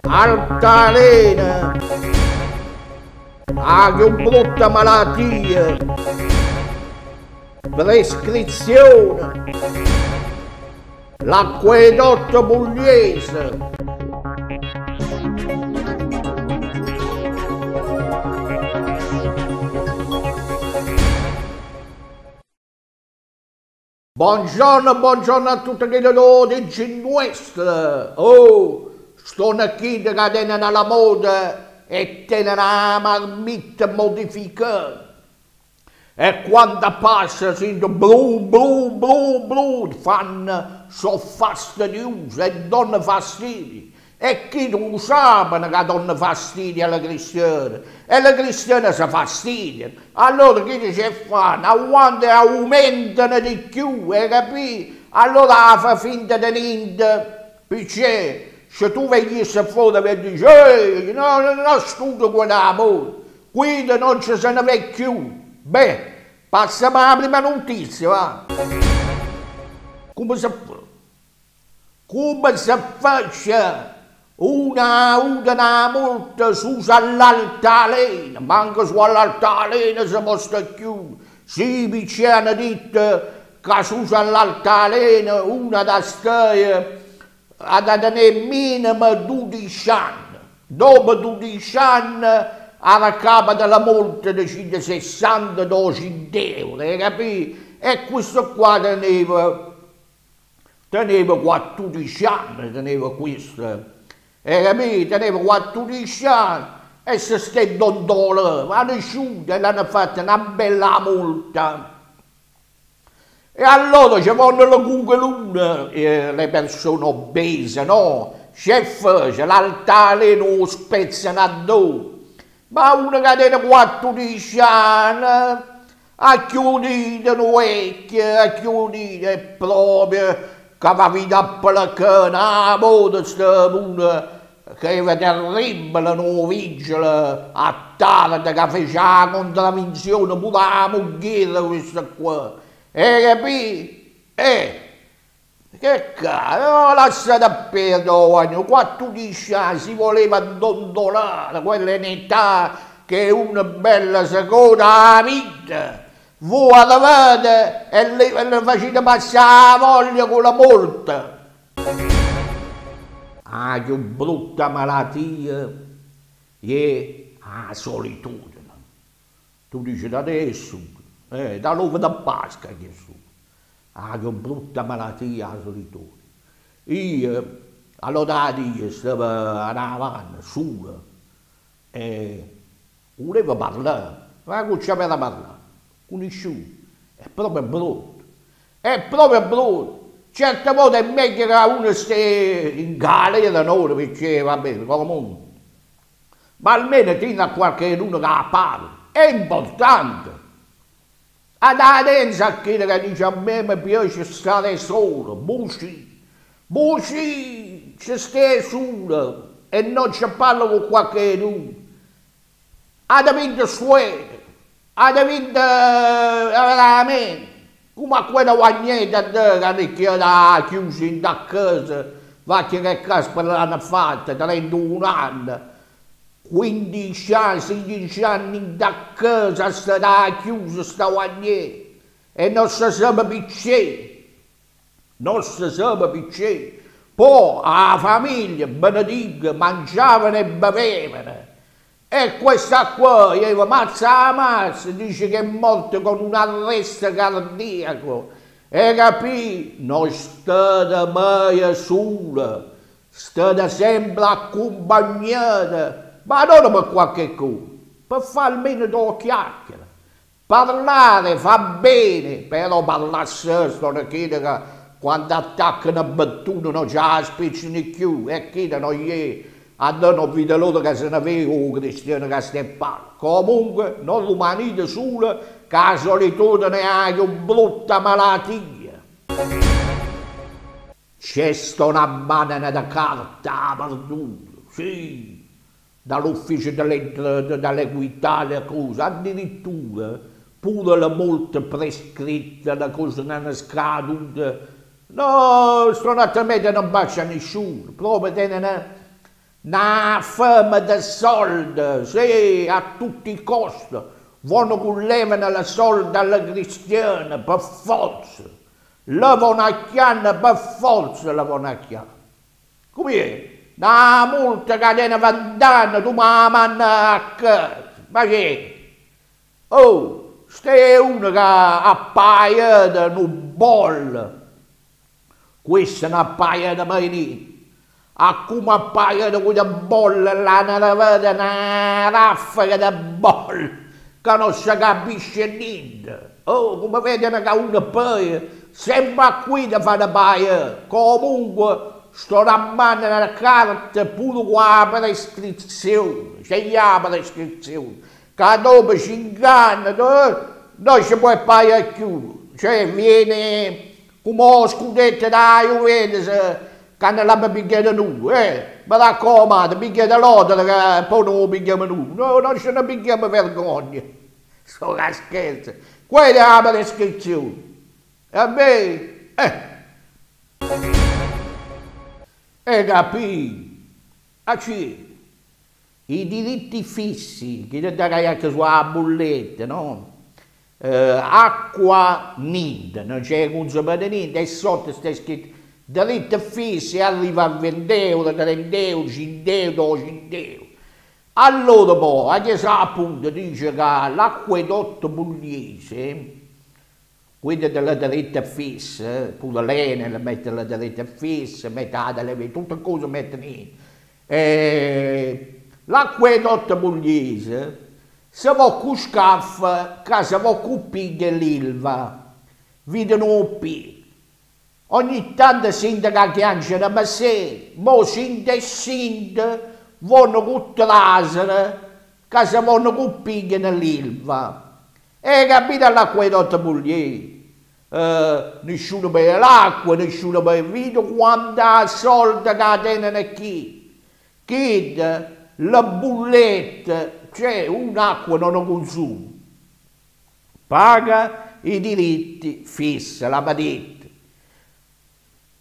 Altalena, che brutta malattia, prescrizione, l'acquedotto pugliese. Buongiorno, buongiorno a tutti quelli di Cinquestre. Oh, sono qui che tengono la moda e tengono la marmitta modificata. E quando passa sento blu, blu, blu, blu, sono fastidiosi e danno fastidio. E chi non sapano che danno fastidio alla cristiana? E le cristiane si fastidiano. Allora chi dice fanno? Quando aumentano di più, hai capito? Allora fa finta di niente. Perché se tu venissi fuori e dici non studio quell'amore, quindi non ci se ne vede più. Beh, passiamo alla prima notizia, va. Come si fa? Come si faccia una multa sull'altalena? Manca sull'altalena si può stare più. Sì, mi ci hanno detto che sull'altalena una da stare ad tenere minimo 12 anni. Dopo 12 anni alla capa della multa decide 62 euro, hai capito? E questo qua teneva 14 anni, teneva questo, hai capito? Teneva 14 anni e si stai dondolando, hanno asciutto e l'hanno fatta una bella multa. E allora ci vanno le cuccolune, le persone obese, no? Chef, l'altalena spezzano a due. Ma uno che tiene 14 anni, ha chiudito l'orecchio, ha chiudito, è proprio che va via per la cana, la moda sta uno che è terribile, non vigile, a tardi che fece la contravvenzione pure la moglie questa qua. Hai capito? Che cazzo, lasciate perdere, 14 anni si voleva dondolare, quella è un'età che è una bella seconda vita. Voi avete e le facete passare la voglia con la multa. Che brutta malattia è la solitudine. Tu dici da adesso, dall'uovo da Pasqua che su. Che brutta malattia la solitudine. Io, allora io stavo avanti, solo, e volevo parlare, ma non c'aveva da parlare, con nessuno. È proprio brutto, è proprio brutto. Certe volte è meglio che uno stia in galera, no, perché va bene, comunque. Ma almeno tieni a qualcuno che la parla, è importante. Ad adesso a chi che dice a me mi piace stare solo, buci, ci stai solo e non ci parlo con qualcuno. Ad vinto suede, ad vinto veramente, come a quella guagnetta che era chiusa in da casa, va che caspita l'hanno fatta, 31 anni. 15 anni, 16 anni da casa stava chiusa sta guagnetta e non si sa perché, non si sa perché. Poi la famiglia, benedica, mangiavano e bevevano e questa qua, aveva mazza, dice che è morta con un arresto cardiaco. E capì? Non state mai sola, state sempre accompagnate. Ma non per qualche cosa, per fare almeno due chiacchiere. Parlare fa bene, però parlare stesso non è che quando attaccano a battuta non ce la spiccino più, e che non è andando a vedere loro che se ne aveva Cristiano Castellano. Comunque, non rimanete solo, che la solitudine è anche una brutta malattia. C'è sta una banana da carta perduta, sì, dall'ufficio dell'equità e cose, addirittura pure le molte prescritte, le cose non scadute. No, stranamente non bacia nessuno, proprio tenen una fame di soldi, sì, a tutti i costi. Vanno con levano la soldi alle cristiane, per forza. La vanno a chiamare, per forza la vanno a chiamare. Come? Una multa che tiene 20 anni, tu mi manna a casa. Ma che? Oh, stai uno che appaia in un bolle. Questa è una paia di marito. A come appaia di quelle bolle là, non vede una raffica di bolle che non si capisce niente. Oh, come vedono che uno poi sempre qui da fare paia. Comunque, sto rammando nella carta pure con la prescrizione. C'è la prescrizione. Che dopo ci inganna, non si può paia più. Cioè, viene come lo scudetto da Juventus che non l'abbiamo picchiato noi, mi raccomando, picchiate l'altro che poi non lo picchiamo noi, no, non ce ne picchiamo vergogna, sto che scherzo, quella è la prescrizione, e beh, capì, i diritti fissi, che ti dai anche sulla bolletta, no? Acqua niente, non c'è consumato niente, e sotto sta scritto diritti fissi, arriva a 20 euro, 30 euro, 5 euro, 200 euro. Allora poi, anche se appunto dice che l'acquedotto pugliese, quello della diretta fissa, pure l'Enel mette la diretta fissa, mette la delle, tutte cose mettono in. L'acquedotto pugliese, se va con scaffa, che se va con piglia l'Ilva, vedono un pig. Ogni tanto sente che chiamano, ma se, mo sente e sente, vanno con trasere, che se vanno con piglia nell'Ilva. E capite l'acquedotto pugliese? Nessuno beve l'acqua, nessuno beve il vino, quanta soldi che tengono qui. Chi la bulletta, cioè un'acqua non lo consuma, paga i diritti fissi, la badetta.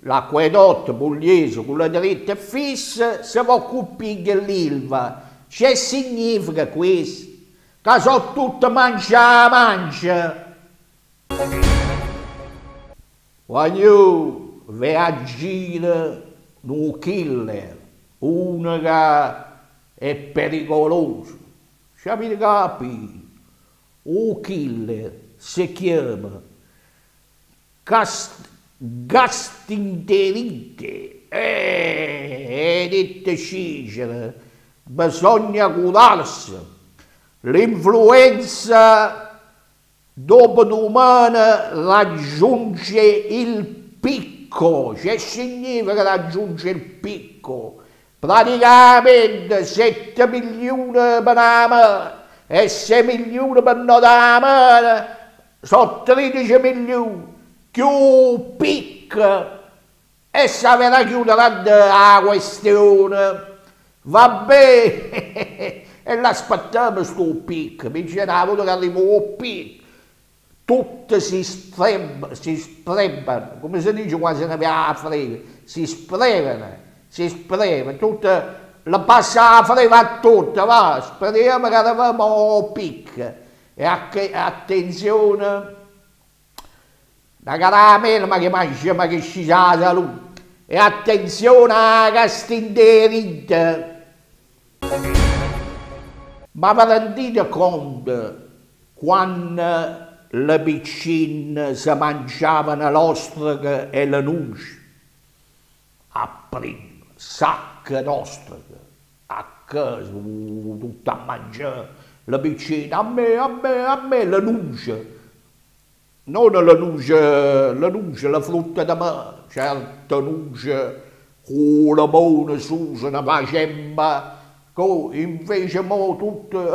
L'acquedotto pugliese con la diretta fissa si va a coppire l'Ilva. Che significa questo? Che sono tutte mancia. Quando vai a girare un killer, uno che è pericoloso, sapete capire? Un killer si chiama gastroenterite, è detto Cicero, bisogna curarsi. L'influenza dopodomani raggiunge il picco. Che significa raggiunge il picco? Praticamente 7 milioni per la mano e 6 milioni per non la mano, sono 13 milioni, più picco, e sapere chiudere la questione. Va bene, e l'aspettiamo sto picco, mi diceva che arriva un picco. Tutte si sprebano, come si dice quando se ne va a frega, si spremano, tutte la passa a frega a tutte, va, speriamo che arriviamo a picco. E attenzione, la caramella ma che mangia, ma che ci sa la salute. E attenzione alla gastroenterite. Ma vi rendete conto quando le piccine si mangiavano l'ostrica e le nuci? A prima, sacche d'ostrica, a casa, tutto a mangiare, le piccine, a me, le nuci. Non la nuce, la frutta da mare, certo nuce con la mano su se ne facemmo, invece mo tutto,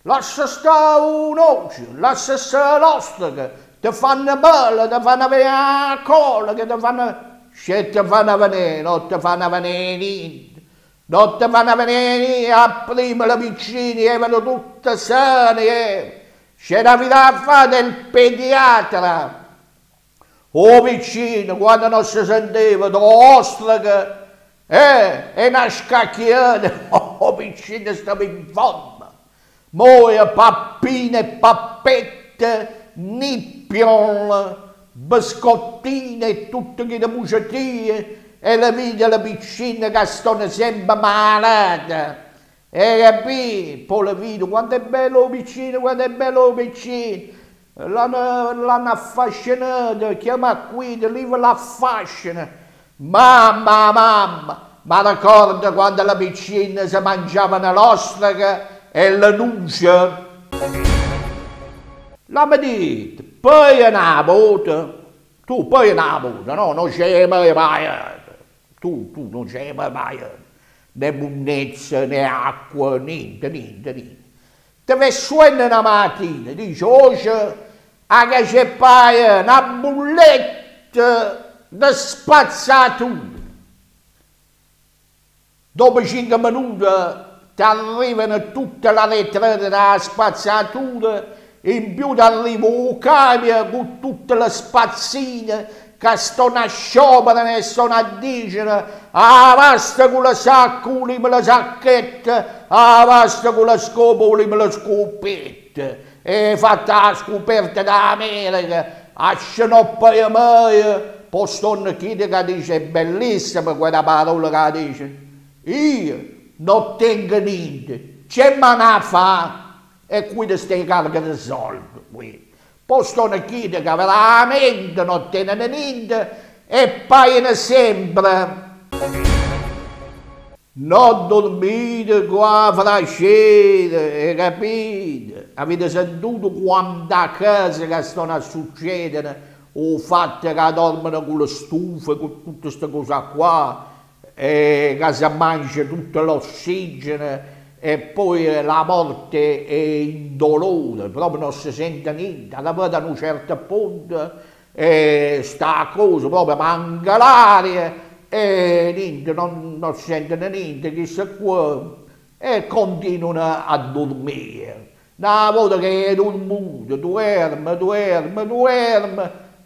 lascia stare un'occhio, lascia stare l'ostrica, ti fanno bella, ti fanno venire a cola, che ti fanno... Se ti fanno venire, non ti fanno venire niente. Non ti fanno venire niente, a prima le piccine erano tutte sane. C'era da fare del pediatra. O piccino, quando non si sentiva, d'ostrica, e una scacchiata, o piccino stava in forma. Moia, pappine e pappette, nippion, biscottine e tutte le muccetie e la vita la piccina che stanno sempre malate. E capì? Poi la vita, quanto è bello piccino, quanto è bello piccino. L'hanno affascinato, chiama qui, lì l'affascina. Mamma, ma ricordo quando la piccina si mangiavano l'ostrica e la nuce. La mi dite, poi una volta, tu poi una volta, no, non c'è mai pagato, tu non c'è mai pagato, né munnezza, né acqua, niente. Ti vai suena una mattina, dici, oggi anche c'è pagato una bulletta di spazzatura. Dopo 5 minuti ti arrivano tutte le lettere della spazzatura. In più arriva un camion con tutte le spazzine che stanno a sciopero e stanno a dire basta con la sacca, ulima la sacchetta, basta con la scopa, ulima la scopetta. E fatta la scoperta d'America, a scenoppa e mai, poi stanno chi che dice, è bellissima quella parola che dice, io non tengo niente, c'è manà fa. E qui ti stai caricando di soldi. Poi stanno chi che veramente non tengono niente e paiono sempre. Non dormite qua frascete, capite? Avete sentito quante cose che stanno a succedere o fatte che dormono con le stufe, con tutte queste cose qua, e che si mangia tutto l'ossigeno. E poi la morte è indolore, proprio non si sente niente, arrivata a un certo punto sta cosa, proprio manca l'aria e niente, non sentono niente, chissà qua, e continuano a dormire. Una volta che è dormito, duerme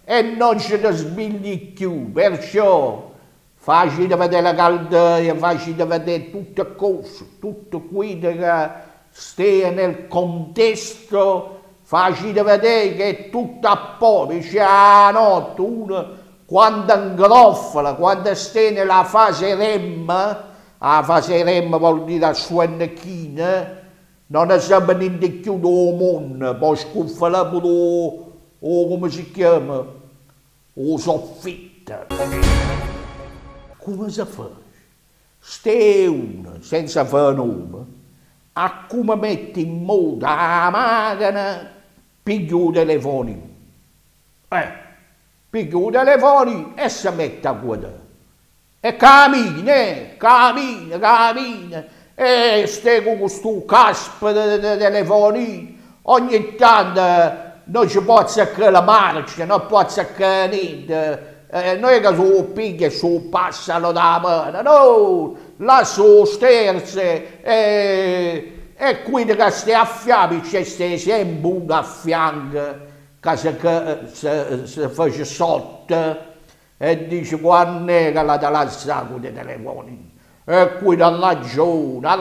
e non ci ti svegli più, perciò facile vedere la caldaia, facile vedere tutte cose, tutto qui che stia nel contesto, facile vedere che è tutto a poco, c'è la notte, uno quando ingroffola, quando sta nella fase REM, la fase REM vuol dire la sua necchina, non ne sa niente più del mondo, poi scuffala pure, come si chiama, o soffitto. Come si fa? Ste uno, senza fare nome, a come mette in moto la macchina, piglia il telefonino. Piglia il telefonino e si mette a guardare. E cammina, e stai con questo caspo di telefonino. Ogni tanto non ci può attaccare la marcia, non può attaccare niente. Noi che su piglia e su passano da mano, no, là su sterze e qui che stai a fiabe c'è sempre uno a fianco che si face sotto e dice quando è che la dà con i telefoni e qui alla ragione, a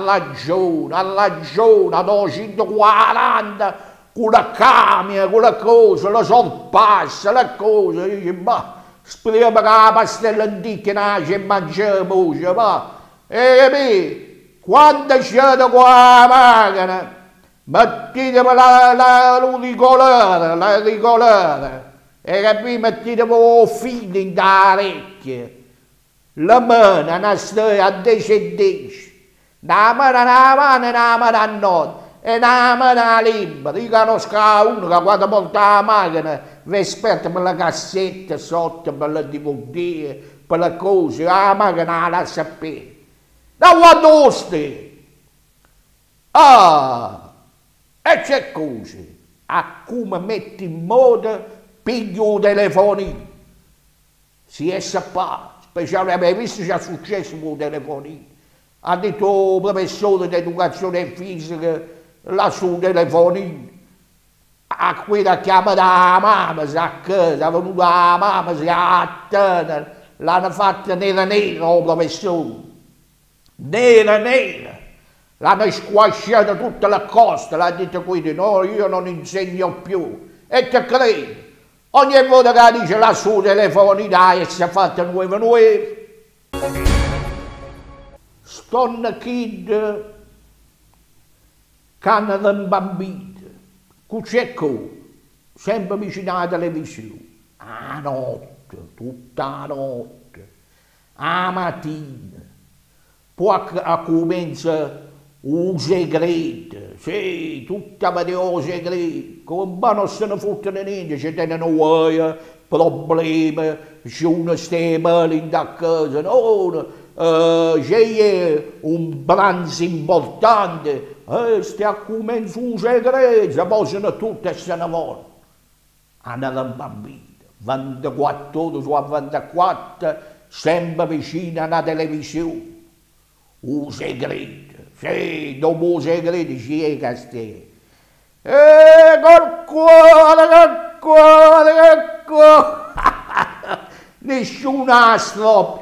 240 con la camion, con la cosa, la sorpassa, la cosa, dice ma speriamo che la pastella antica nasce e mangiamo, va. E capì? Quando c'è qua la macchina, mettitevi l'auricolare, e capì? Mettitevi un filo in orecchie. La mano non stai a 10 e 10, la mano a notte. E una mano libera, io conosco uno che quando porta la macchina, vi esperto per la cassetta sotto, per la DVD, per le cose, ma che non la sapere. Da quando stai? Ah, e c'è cose, a come metti in moda, piglio il telefonino. Si è sappato, specialmente, hai visto che è successo con il telefonino? Ha detto il professore di educazione fisica, la sua telefonino. A quella chiamata la mamma, sa che è venuta la mamma, si è attenta, l'hanno fatta nera nera, il professore. Nera nera. L'hanno squasciata tutta la costa, l'ha detto quindi, no, io non insegno più. E te credi? Ogni volta che dice la sua telefonina e si è fatta nuova nuova. Stonna kid, canna di un bambino. Cucecco, sempre vicino alla televisione, a notte, tutta la notte, a mattina, poi comincia un segreto, sì, tutta la vedere segreto, come non se ne fottono niente, ci tenono guai, problemi, c'è uno sta male in casa, no, c'è un pranzo importante, stia come un segreto, si possono tutte e se ne vanno. Hanno un bambino, 24 ore su 24, sempre vicino alla televisione. Un segreto, sì, dopo un segreto ci è che stia. Col cuore, nessun astro,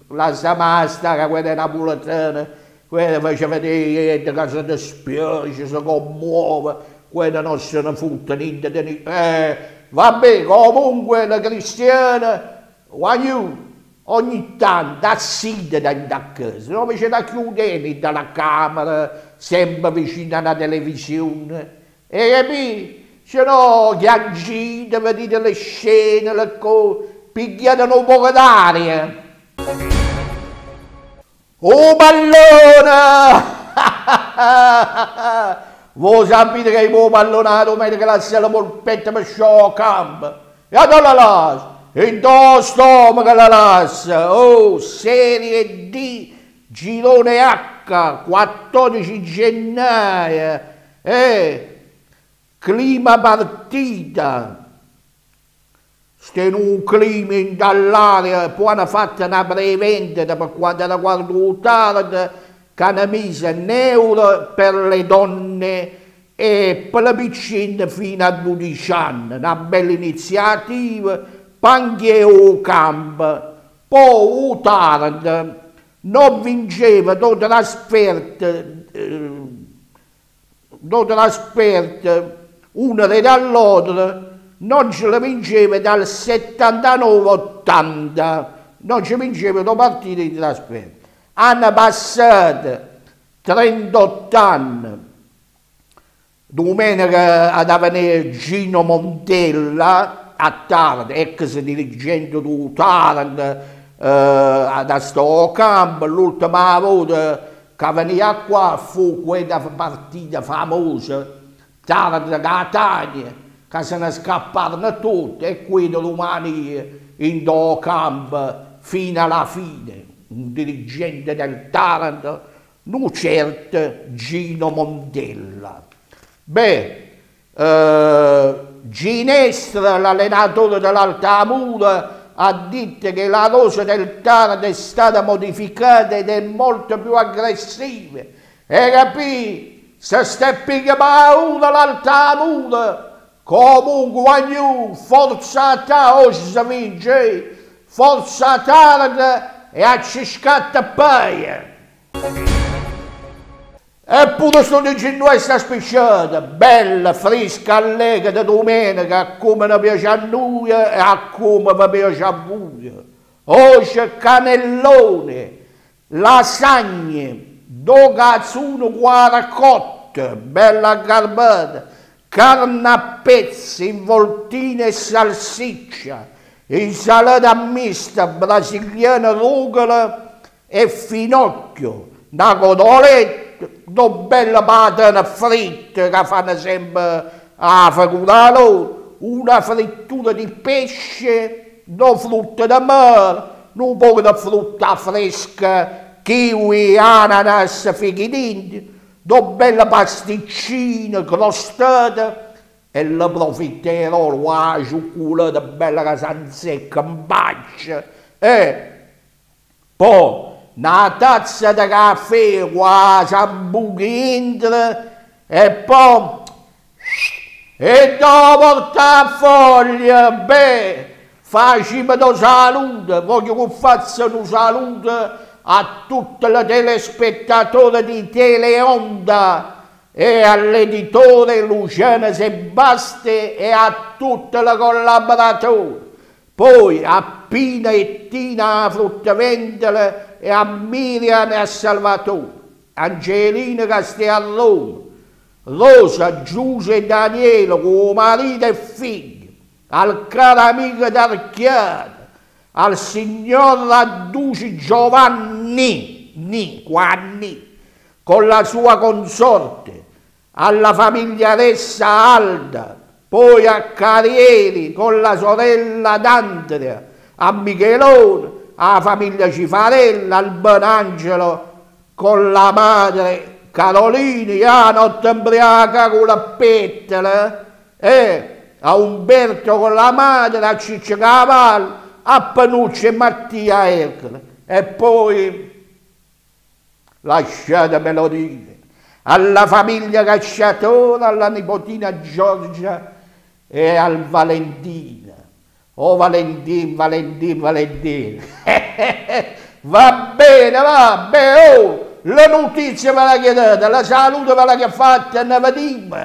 la samasta, quella napoletana, quella faceva vedere che si dispiace, si commuove, quella non se ne fotte niente di niente. Vabbè, comunque la cristiana, ogni tanto assiste da casa, non c'è da chiudere dalla camera, sempre vicino alla televisione, e capì? Se no, chiangite, vedete le scene, le cose, pigliate un po' d'aria. Oh pallone! Voi sapete che il pallone la domenica la sera polpetta per show campo. E allora la lascia, in tuo stomaco la lascia. Oh, Serie D, Girone H, 14 gennaio. Clima partita. Stiamo un clima dall'aria, poi hanno fatto una prevendita per quanto riguarda il target, che hanno messo €1 per le donne e per le piccine fino a 12 anni. Una bella iniziativa, panche o campo. Poi il target non vinceva do trasferte, una dall'altra, non ce la vinceva dal 79-80, non ci vinceva da partite di trasferta. Hanno passato 38 anni, domenica ad venire Gino Montella a Taranto, ex dirigente di Taranto, da sto campo, l'ultima volta che veniva qua fu quella partita famosa, Taranto-Catania, che se ne scapparono tutti e qui domani in do campo fino alla fine. Un dirigente del Taranto, un certo Gino Montella. Ginestra, l'allenatore dell'Altamura, ha detto che la rosa del Taranto è stata modificata ed è molto più aggressiva. E capì? Se steppica paura l'Altamura, comunque forza Taranto, oggi si vince, forza Taranto e a ci scatta paia. Eppure sto dicendo questa spicciata, bella, fresca, allegra di domenica, come ne piace a noi e a come vi piace a voi. Oggi cannellone, lasagne, due cazzuno cotte, bella garbata, carne a pezzi, involtine e salsiccia, insalata mista brasiliana, rucola e finocchio, una cotoletta, due belle patate fritte che fanno sempre a figura loro, una frittura di pesce, due frutte di mare un po' di frutta fresca, kiwi, ananas, fichi d'India, due belle pasticcine crostate e le profiterò la cioccolata bella che s'ansecca in faccia. Poi una tazza di caffè con la sambuca entra e poi e dopo portare a foglia, beh, facciamo da salute, voglio che facciano salute a tutti i telespettatori di Teleonda e all'editore Luciano Sebasti e a tutti i collaboratori. Poi a Pina e Tina a fruttivendole e a Miriam e a Salvatore, Angelina Castellone, Rosa, Giuse e Daniele con marito e figli, al caro amico d'Archiata, al signor Radduci Giovanni, con la sua consorte, alla famiglia Ressa Alda, poi a Carieri con la sorella d'Andrea, a Michelone, alla famiglia Cifarella, al Benangelo con la madre Carolina, a notte imbriaca con la pettola, a Umberto con la madre, a Ciccio Cavallo, a Panucci e Mattia Ercole. E poi, lasciatemelo dire, alla famiglia Cacciatore, alla nipotina Giorgia e al Valentina. Oh Valentin. Va bene, oh! La notizia ve la chiedete, la salute ve la che fatta, ne vediamo.